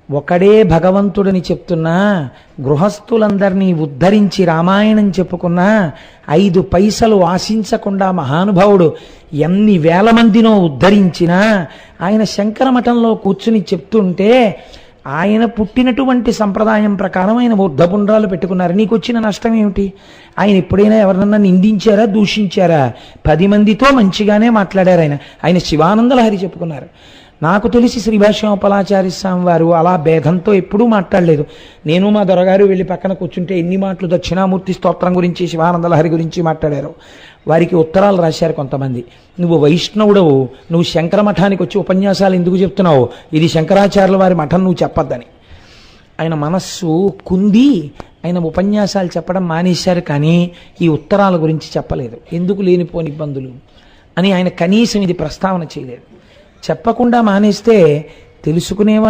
ఒకడే భగవంతుడని చెప్తున్నా, గృహస్థులందరినీ ఉద్ధరించి రామాయణం చెప్పుకున్నా, 5 పైసలు ఆశించకుండా మహానుభావుడు ఎన్ని వేల మందినో ఉద్ధరించినా, ఆయన శంకరమఠంలో కూర్చుని చెప్తుంటే, ఆయన పుట్టినటువంటి సంప్రదాయం ప్రకారం ఆయన బుద్ధపుండ్రాలు పెట్టుకున్నారు. నీకు వచ్చిన నష్టం ఏమిటి? ఆయన ఎప్పుడైనా ఎవరినన్నా నిందించారా, దూషించారా? 10 మందితో మంచిగానే మాట్లాడారు. ఆయన శివానంద లహరి చెప్పుకున్నారు. నాకు తెలిసి శ్రీభాష్యోపలాచార్య స్వామి వారు అలా భేదంతో ఎప్పుడూ మాట్లాడలేదు. నేను మా దొరగారు వెళ్ళి పక్కన కూర్చుంటే ఎన్ని మాటలు దక్షిణామూర్తి స్తోత్రం గురించి, శివానంద లహరి గురించి మాట్లాడారు. వారికి ఉత్తరాలు రాశారు కొంతమంది. నువ్వు వైష్ణవుడవు, నువ్వు శంకర మఠానికి వచ్చి ఉపన్యాసాలు ఎందుకు చెప్తున్నావు? ఇది శంకరాచార్యుల వారి మఠం, నువ్వు చెప్పొద్దని. ఆయన మనస్సు కుంది ఆయన ఉపన్యాసాలు చెప్పడం మానేశారు, కానీ ఈ ఉత్తరాల గురించి చెప్పలేదు. ఎందుకు లేనిపోని ఇబ్బందులు అని ఆయన కనీసం ఇది ప్రస్తావన చేయలేదు. చెప్పకుండా మానేస్తే తెలుసుకునేవాళ్ళు